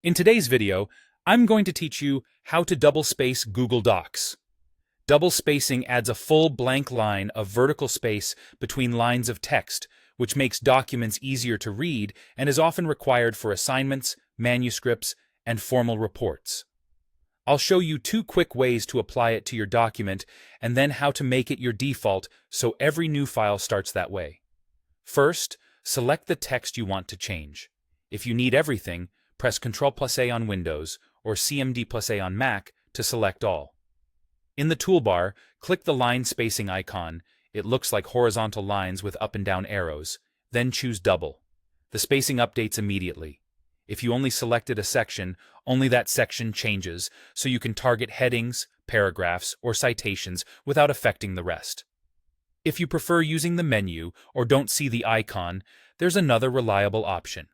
In today's video, I'm going to teach you how to double space Google Docs. Double spacing adds a full blank line of vertical space between lines of text, which makes documents easier to read and is often required for assignments, manuscripts, and formal reports. I'll show you two quick ways to apply it to your document and then how to make it your default so every new file starts that way. First, select the text you want to change. If you need everything, press Ctrl+A on Windows or CMD+A on Mac to select all. In the toolbar, click the line spacing icon. It looks like horizontal lines with up and down arrows. Then choose Double. The spacing updates immediately. If you only selected a section, only that section changes, so you can target headings, paragraphs, or citations without affecting the rest. If you prefer using the menu or don't see the icon, there's another reliable option.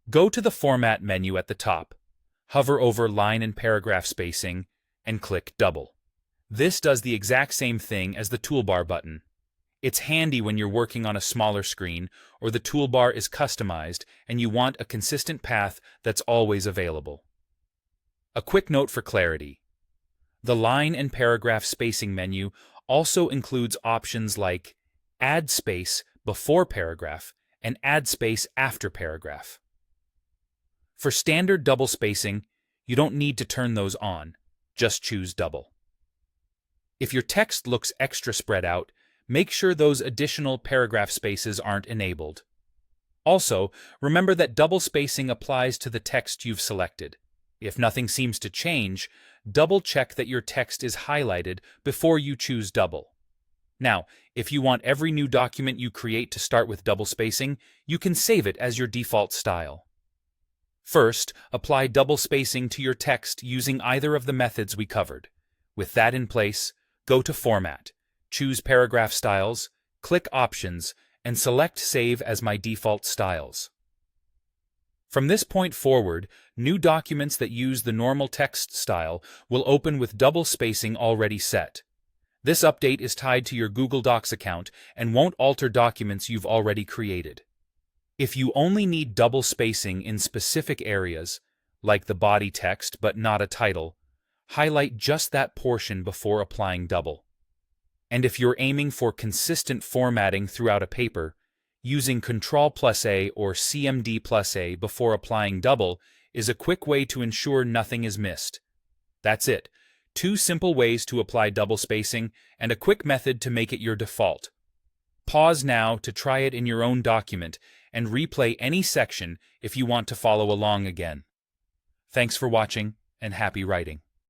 Go to the Format menu at the top, hover over Line and Paragraph Spacing, and click Double. This does the exact same thing as the toolbar button. It's handy when you're working on a smaller screen or the toolbar is customized and you want a consistent path that's always available. A quick note for clarity. The Line and Paragraph Spacing menu also includes options like Add Space before paragraph and Add Space after paragraph. For standard double spacing, you don't need to turn those on. Just choose Double. If your text looks extra spread out, make sure those additional paragraph spaces aren't enabled. Also, remember that double spacing applies to the text you've selected. If nothing seems to change, double-check that your text is highlighted before you choose Double. Now, if you want every new document you create to start with double spacing, you can save it as your default style. First, apply double spacing to your text using either of the methods we covered. With that in place, go to Format, choose Paragraph Styles, click Options, and select Save as my default styles. From this point forward, new documents that use the normal text style will open with double spacing already set. This update is tied to your Google Docs account and won't alter documents you've already created. If you only need double spacing in specific areas, like the body text but not a title, highlight just that portion before applying double. And if you're aiming for consistent formatting throughout a paper, using Ctrl+A or CMD+A before applying double is a quick way to ensure nothing is missed. That's it. Two simple ways to apply double spacing and a quick method to make it your default. Pause now to try it in your own document and replay any section if you want to follow along again. Thanks for watching and happy writing.